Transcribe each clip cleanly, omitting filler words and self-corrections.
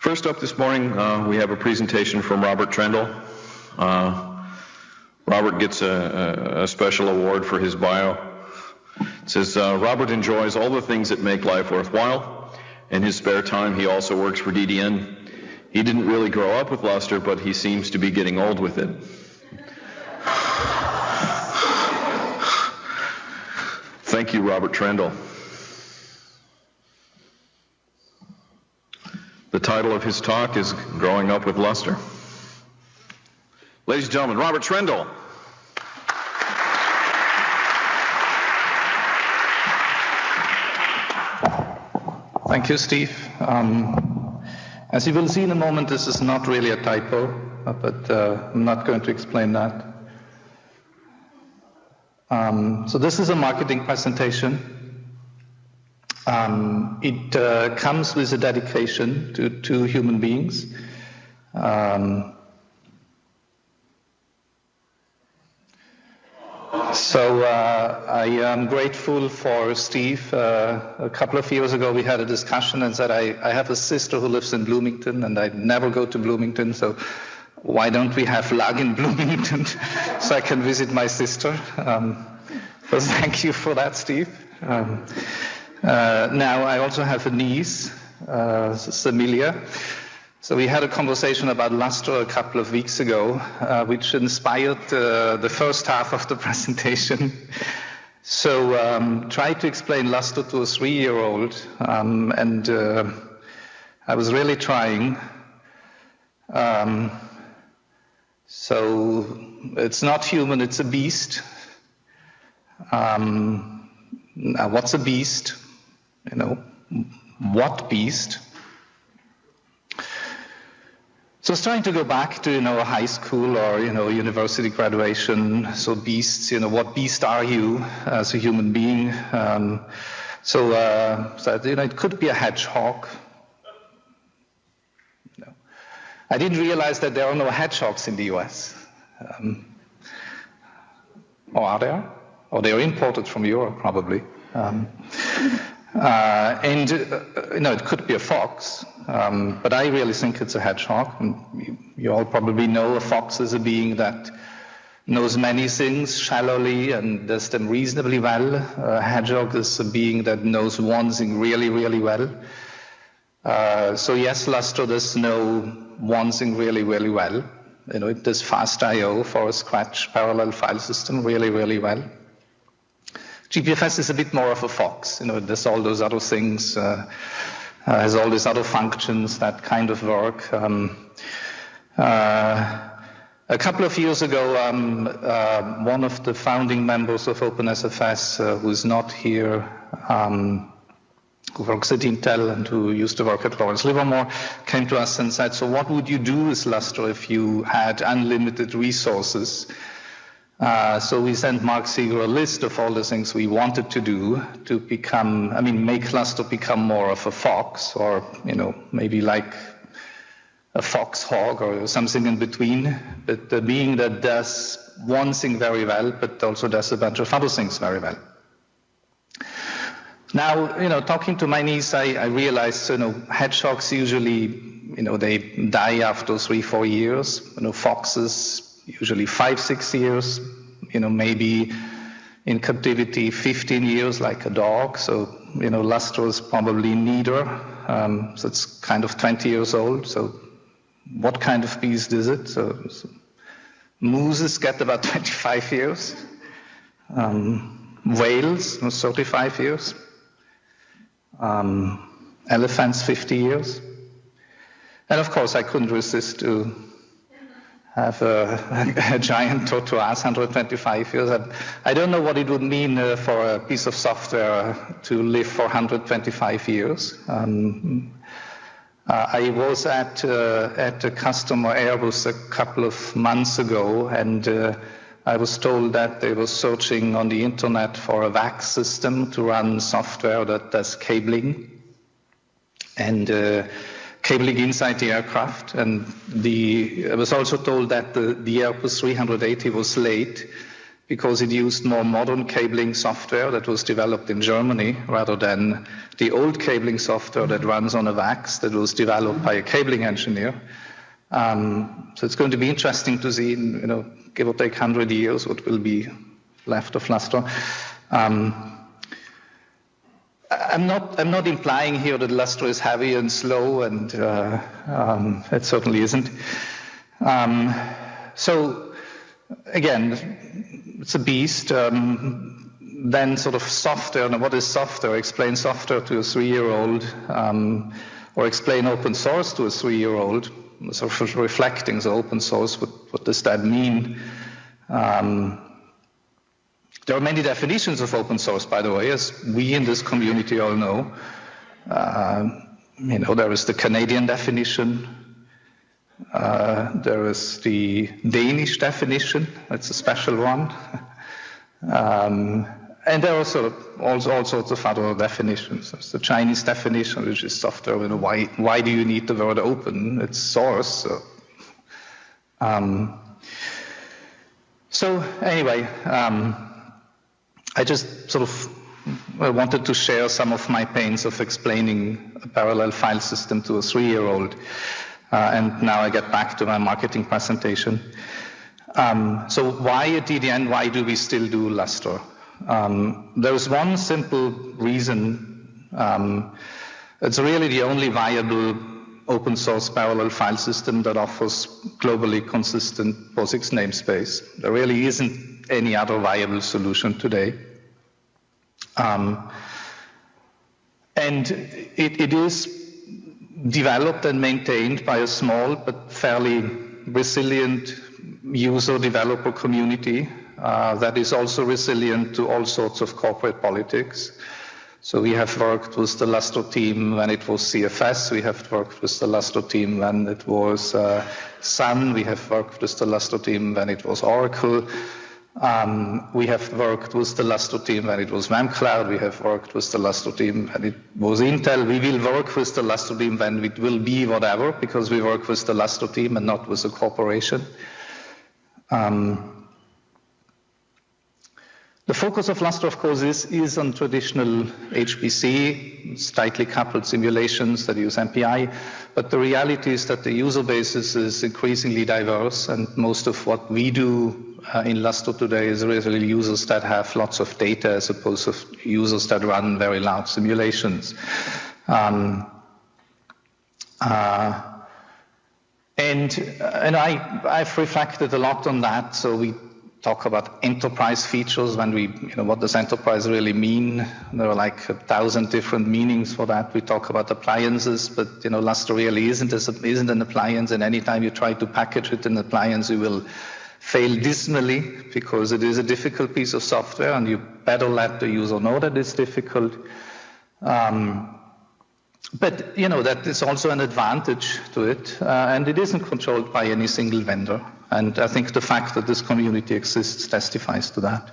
First up this morning, we have a presentation from Robert Triendl. Robert gets a special award for his bio. It says, Robert enjoys all the things that make life worthwhile. In his spare time, he also works for DDN. He didn't really grow up with Lustre, but he seems to be getting old with it. Thank you, Robert Triendl. The title of his talk is Growing Up with Lustre. Ladies and gentlemen, Robert Triendl. Thank you, Steve. As you will see in a moment, this is not really a typo, but I'm not going to explain that. So this is a marketing presentation. It comes with a dedication to two human beings. So I am grateful for Steve. A couple of years ago we had a discussion and said, I have a sister who lives in Bloomington and I never go to Bloomington, so why don't we have LUG in Bloomington so I can visit my sister? So thank you for that, Steve. Now I also have a niece, Semilia. So we had a conversation about Lustre a couple of weeks ago, which inspired the first half of the presentation. So try to explain Lustre to a 3-year-old, and I was really trying. So it's not human, it's a beast. Now what's a beast? You know, what beast? So I was trying to go back to, high school or, university graduation. So beasts, what beast are you as a human being? So it could be a hedgehog. No. I didn't realize that there are no hedgehogs in the US. Or are there? Or they are imported from Europe, probably. It could be a fox, but I really think it's a hedgehog. And you all probably know a fox is a being that knows many things shallowly and does them reasonably well. A hedgehog is a being that knows one thing really, really well. So yes, Lustre does know one thing really, really well. It does fast I/O for a Scratch parallel file system really, really well. GPFS is a bit more of a fox. It does all those other things, has all these other functions that kind of work. A couple of years ago, one of the founding members of OpenSFS, who is not here, who works at Intel and who used to work at Lawrence Livermore, came to us and said, so what would you do with Lustre if you had unlimited resources? So we sent Mark Seeger a list of all the things we wanted to do to make Lustre become more of a fox, or, maybe like a foxhog or something in between, but the being that does one thing very well, but also does a bunch of other things very well. Now, talking to my niece, I realized, hedgehogs usually, they die after 3-4 years. Foxes, usually 5-6 years, maybe in captivity 15 years like a dog. So, Lustre is probably neither. So it's kind of 20 years old. So what kind of beast is it? So mooses get about 25 years. Whales, 35 years. Elephants, 50 years. And of course, I couldn't resist to have a giant tortoise, 125 years. I don't know what it would mean for a piece of software to live for 125 years. I was at a customer Airbus a couple of months ago, and I was told that they were searching on the internet for a VAX system to run software that does cabling. And cabling inside the aircraft, and I was also told that the Airbus 380 was late because it used more modern cabling software that was developed in Germany rather than the old cabling software that runs on a VAX that was developed by a cabling engineer. So it's going to be interesting to see, give or take 100 years, what will be left of Lustre. I'm not implying here that Lustre is heavy and slow, and it certainly isn't. So again, it's a beast. Then sort of software. Now, what is software? Explain software to a 3-year-old, or explain open source to a 3-year-old. Sort of reflecting the open source. What does that mean? There are many definitions of open source, by the way, as we in this community all know. There is the Canadian definition. There is the Danish definition. That's a special one. And there are also all sorts of other definitions. There's the Chinese definition, which is software. Why do you need the word open? It's source. So anyway, I just sort of wanted to share some of my pains of explaining a parallel file system to a 3-year-old. And now I get back to my marketing presentation. So why a DDN? Why do we still do Lustre? There's one simple reason. It's really the only viable open source parallel file system that offers globally consistent POSIX namespace. There really isn't any other viable solution today. And it is developed and maintained by a small but fairly resilient user-developer community that is also resilient to all sorts of corporate politics. So we have worked with the Lustre team when it was CFS. We have worked with the Lustre team when it was Sun. We have worked with the Lustre team when it was Oracle. We have worked with the Lustre team when it was VMcloud. We have worked with the Lustre team when it was Intel. We will work with the Lustre team when it will be whatever, because we work with the Lustre team and not with a corporation. The focus of Lustre, of course, is on traditional HPC, tightly coupled simulations that use MPI, but the reality is that the user base is increasingly diverse, and most of what we do in Lustre today is really users that have lots of data as opposed to users that run very large simulations. And I've reflected a lot on that, so we talk about enterprise features when what does enterprise really mean? There are like 1,000 different meanings for that. We talk about appliances, but Lustre really isn't an appliance, and anytime you try to package it in an appliance, you will fail dismally because it is a difficult piece of software, and you better let the user know that it's difficult. But that is also an advantage to it, and it isn't controlled by any single vendor. And I think the fact that this community exists testifies to that.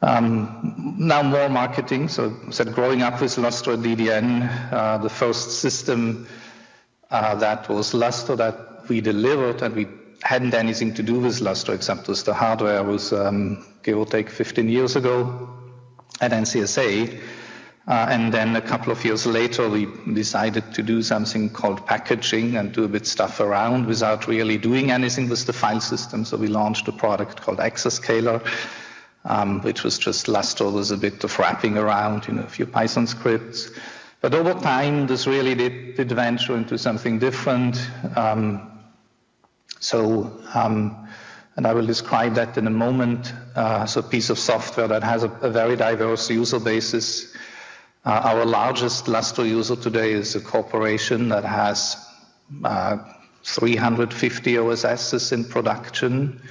Now more marketing. So I said growing up with Lustre DDN, the first system that was Lustre that we delivered, and we hadn't anything to do with Lustre except with the hardware, was give or take 15 years ago at NCSA. And then a couple of years later, we decided to do something called packaging and do a bit stuff around without really doing anything with the file system. So we launched a product called Exascaler, which was just Lustre with a bit of wrapping around, a few Python scripts. But over time, this really did venture into something different. And I will describe that in a moment. So a piece of software that has a very diverse user basis. Our largest Lustre user today is a corporation that has 350 OSSs in production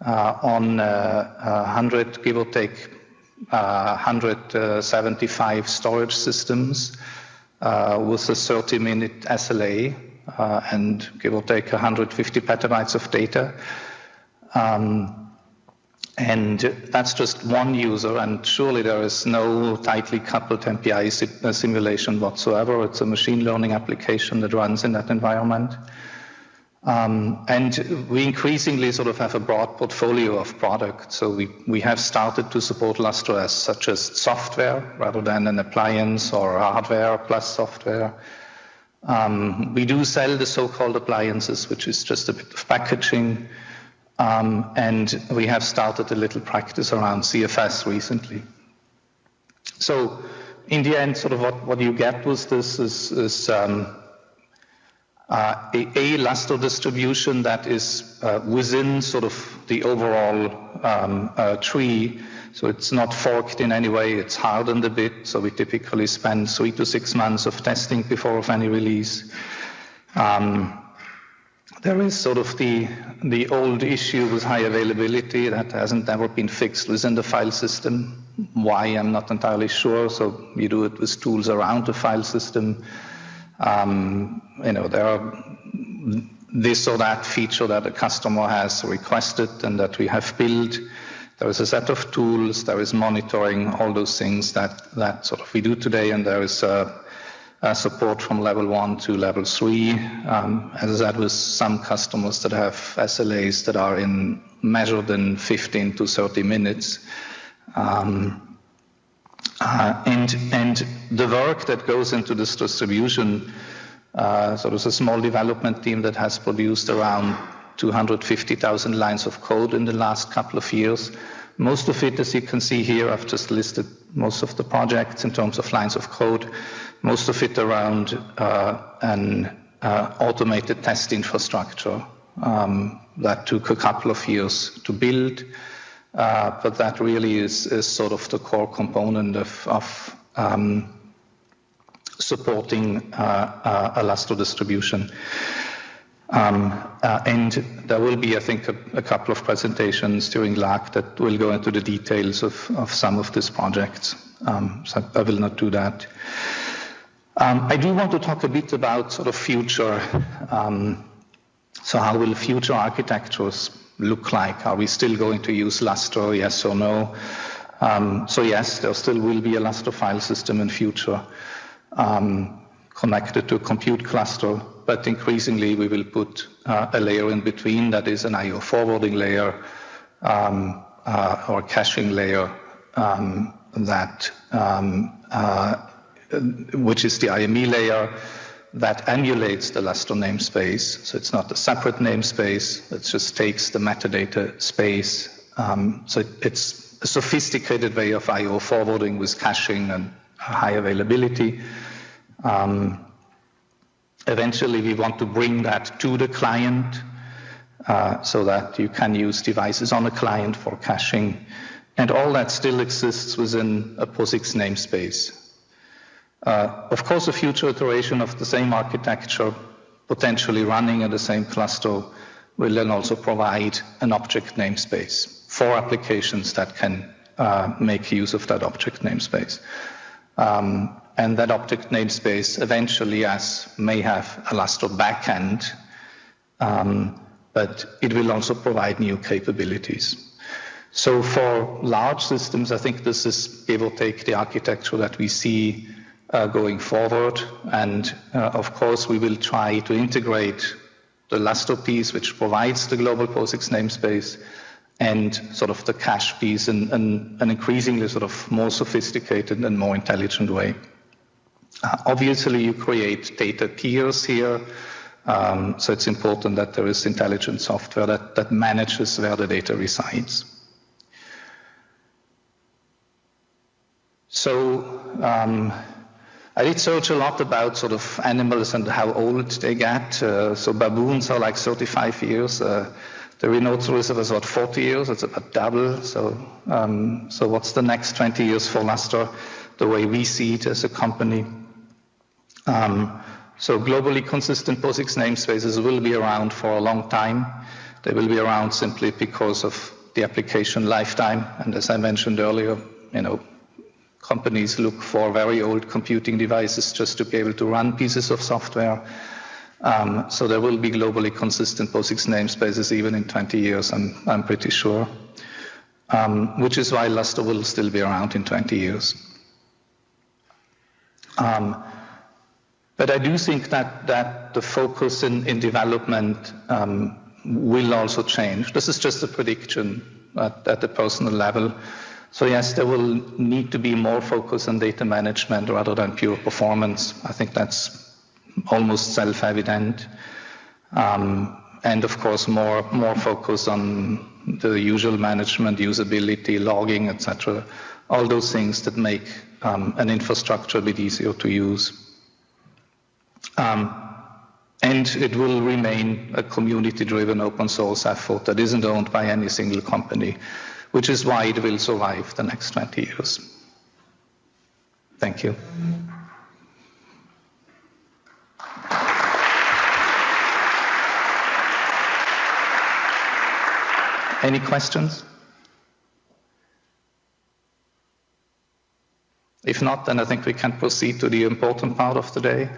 on 100, give or take, 175 storage systems with a 30-minute SLA and give or take 150 petabytes of data. And that's just one user, and surely there is no tightly coupled MPI simulation whatsoever. It's a machine learning application that runs in that environment. And we increasingly sort of have a broad portfolio of products. So we have started to support Lustre as such as software rather than an appliance or hardware plus software. We do sell the so-called appliances, which is just a bit of packaging. And we have started a little practice around CFS recently. So in the end, sort of what you get with this is a Lustre distribution that is within sort of the overall tree. So it's not forked in any way, it's hardened a bit. So we typically spend 3 to 6 months of testing before of any release. There is sort of the old issue with high availability that hasn't ever been fixed within the file system. Why, I'm not entirely sure. So you do it with tools around the file system. There are this or that feature that a customer has requested and that we have built. There is a set of tools, there is monitoring, all those things that sort of we do today, and there is support from level 1 to level 3. As I said, with some customers that have SLAs that are measured in 15 to 30 minutes. And the work that goes into this distribution, so there's a small development team that has produced around 250,000 lines of code in the last couple of years. Most of it, as you can see here, I've just listed most of the projects in terms of lines of code, most of it around an automated test infrastructure that took a couple of years to build. But that really is sort of the core component of supporting a Lustre distribution. And there will be, I think, a couple of presentations during LUG that will go into the details of some of these projects. So I will not do that. I do want to talk a bit about sort of future. So how will future architectures look like? Are we still going to use Lustre, yes or no? So yes, there still will be a Lustre file system in future connected to a compute cluster, but increasingly we will put a layer in between that is an I/O forwarding layer or caching layer which is the IME layer that emulates the Lustre namespace. So it's not a separate namespace, it just takes the metadata space. So it's a sophisticated way of I/O forwarding with caching and high availability. Eventually we want to bring that to the client so that you can use devices on a client for caching. And all that still exists within a POSIX namespace. Of course, a future iteration of the same architecture, potentially running in the same cluster, will then also provide an object namespace for applications that can make use of that object namespace. And that object namespace eventually may have a Lustre backend, but it will also provide new capabilities. So for large systems, I think this is give or take the architecture that we see going forward. And of course, we will try to integrate the Lustre piece, which provides the global POSIX namespace, and sort of the cache piece in an increasingly sort of more sophisticated and more intelligent way. Obviously, you create data tiers here. So it's important that there is intelligent software that manages where the data resides. So I did search a lot about sort of animals and how old they get. So baboons are like 35 years. The rhinoceros is about 40 years. It's about double. So what's the next 20 years for Lustre, the way we see it as a company? So globally consistent POSIX namespaces will be around for a long time. They will be around simply because of the application lifetime. And as I mentioned earlier, companies look for very old computing devices just to be able to run pieces of software. So there will be globally consistent POSIX namespaces even in 20 years, I'm pretty sure. Which is why Lustre will still be around in 20 years. But I do think that the focus in development will also change. This is just a prediction at the personal level. So yes, there will need to be more focus on data management rather than pure performance. I think that's almost self-evident. And of course, more focus on the usual management, usability, logging, etc. All those things that make an infrastructure a bit easier to use. And it will remain a community-driven open source effort that isn't owned by any single company, which is why it will survive the next 20 years. Thank you. Any questions? If not, then I think we can proceed to the important part of the day.